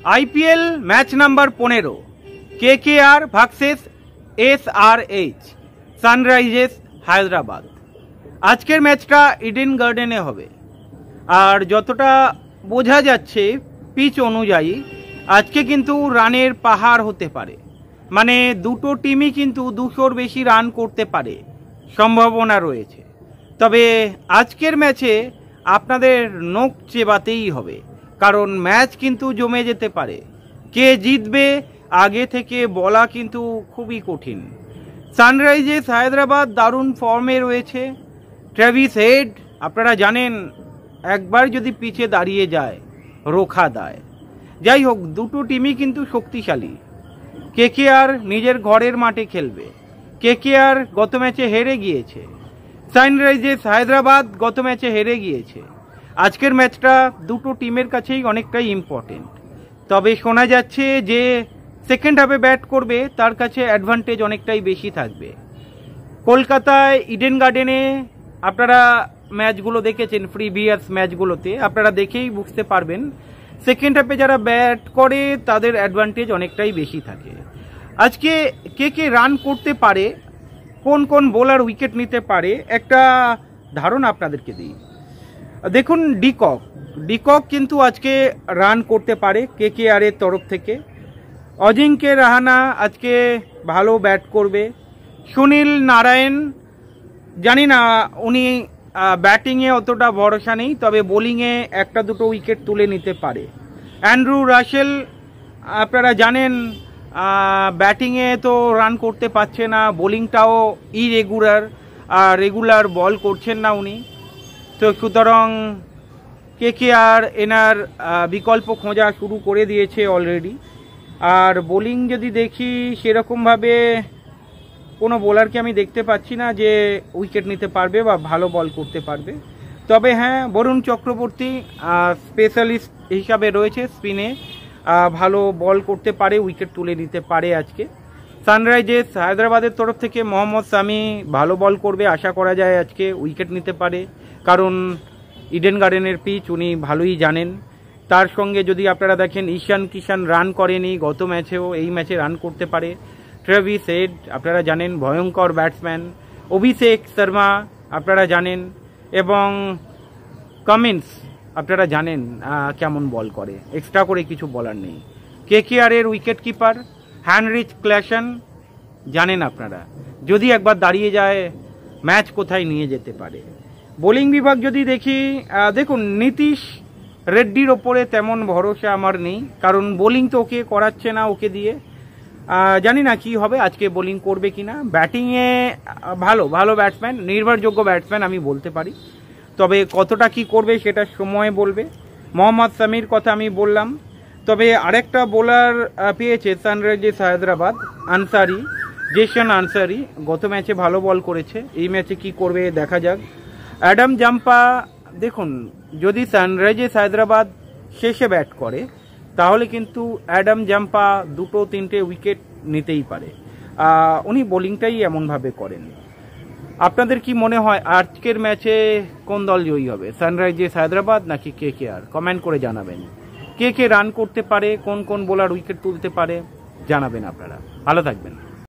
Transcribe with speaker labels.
Speaker 1: IPL match number 15 KKR versus SRH Sunrisers Hyderabad. আজকের ম্যাচটা Eden গার্ডেনে হবে। আর যতটা বোঝা যাচ্ছে পিচ অনুযায়ী আজকে কিন্তু রানের পাহাড় হতে পারে, মানে দুটো টিমই কিন্তু 200-র বেশি রান করতে পারে, সম্ভাবনা রয়েছে। তবে আজকের ম্যাচে আপনাদের নখ চেবাতেই হবে, কারণ ম্যাচ কিন্তু জমে যেতে পারে। কে জিতবে আগে থেকে বলা কিন্তু খুবই কঠিন। সানরাইজার্স হায়দ্রাবাদ দারুণ ফর্মে রয়েছে। ট্রেভিস হেড আপনারা জানেন একবার যদি পিচে দাঁড়িয়ে যায় রোখা দেয়। যাই হোক, দুটো টিমই কিন্তু শক্তিশালী। কেকেআর নিজের ঘরের মাঠে খেলবে। কেকেআর গত ম্যাচে হেরে গিয়েছে, সানরাইজার্স হায়দ্রাবাদ গত ম্যাচে হেরে গিয়েছে। আজকের ম্যাচটা দুটো টিমের কাছেই অনেকটাই ইম্পর্টেন্ট। তবে শোনা যাচ্ছে যে সেকেন্ড হাফে ব্যাট করবে তার কাছে অ্যাডভান্টেজ অনেকটাই বেশি থাকবে। কলকাতায় ইডেন গার্ডেনে আপনারা ম্যাচগুলো দেখেছেন, প্রিভিয়াস ম্যাচগুলোতে আপনারা দেখেই বুঝতে পারবেন সেকেন্ড হাফে যারা ব্যাট করে তাদের অ্যাডভান্টেজ অনেকটাই বেশি থাকে। আজকে কে কে রান করতে পারে, কোন কোন বোলার উইকেট নিতে পারে, একটা ধারণা আপনাদেরকে দিই। দেখুন, ডিকক কিন্তু আজকে রান করতে পারে কেকেআর এর তরফ থেকে। অজিঙ্ক্য রাহানা আজকে ভালো ব্যাট করবে। সুনীল নারায়ণ জানি না, উনি ব্যাটিংয়ে অতটা ভরসা নেই, তবে বোলিংয়ে একটা দুটো উইকেট তুলে নিতে পারে। অ্যান্ড্রু রাসেল আপনারা জানেন ব্যাটিংয়ে তো রান করতে পারছে না, বোলিংটাও রেগুলার বল করছেন না উনি। তো সুতরাং কেকেআর এনার বিকল্প খোঁজা শুরু করে দিয়েছে অলরেডি। আর বোলিং যদি দেখি সেরকমভাবে কোনো বোলারকে আমি দেখতে পাচ্ছি না যে উইকেট নিতে পারবে বা ভালো বল করতে পারবে। তবে হ্যাঁ, বরুণ চক্রবর্তী স্পেশালিস্ট হিসাবে রয়েছে, স্পিনে ভালো বল করতে পারে, উইকেট তুলে নিতে পারে আজকে। সানরাইজার্স হায়দ্রাবাদের তরফ থেকে মোহাম্মদ শামি ভালো বল করবে, আশা করা যায় আজকে উইকেট নিতে পারে, কারণ ইডেন গার্ডেনের পিচ উনি ভালোই জানেন। তার সঙ্গে যদি আপনারা দেখেন ঈশান কিষান রান করেনি গত ম্যাচেও, এই ম্যাচে রান করতে পারে। ট্রেভিস হেড আপনারা জানেন ভয়ঙ্কর ব্যাটসম্যান। অভিষেক শর্মা আপনারা জানেন, এবং কামিন্স আপনারা জানেন কেমন বল করে, এক্সট্রা করে কিছু বলার নেই। কেকেআর এর উইকেট কিপার হেনরিচ ক্ল্যাসন জানেন আপনারা, যদি একবার দাঁড়িয়ে যায় ম্যাচ কোথায় নিয়ে যেতে পারে। বোলিং বিভাগ যদি দেখি, দেখুন নীতিশ রেড্ডির ওপরে তেমন ভরসা আমার নেই, কারণ বোলিং তো ওকে করাচ্ছে না, ওকে দিয়ে জানি না কি হবে, আজকে বোলিং করবে কিনা। ব্যাটিংয়ে ভালো ব্যাটসম্যান, নির্ভরযোগ্য ব্যাটসম্যান আমি বলতে পারি, তবে কতটা কি করবে সেটা সময় বলবে। মোহাম্মদ শামির কথা আমি বললাম। তবে আরেকটা বোলার পেয়েছে সানরাইজার্স হায়দ্রাবাদ, জেসন আনসারি গত ম্যাচে ভালো বল করেছে, এই ম্যাচে কি করবে দেখা যাক। অ্যাডাম জাম্পা, দেখুন যদি সানরাইজার্স হায়দ্রাবাদ শেষে ব্যাট করে তাহলে কিন্তু অ্যাডাম জাম্পা 2-3টে উইকেট নিতেই পারে, উনি বোলিংটাই এমনভাবে করেন। আপনাদের কি মনে হয় আজকের ম্যাচে কোন দল জয়ী হবে, সানরাইজার্স হায়দ্রাবাদ নাকি কেকেআর? কমেন্ট করে জানাবেন। কে রান করতে পারে, কোন কোন বোলার উইকেট তুলতে পারে জানাবেন আপনারা। ভালো থাকবেন।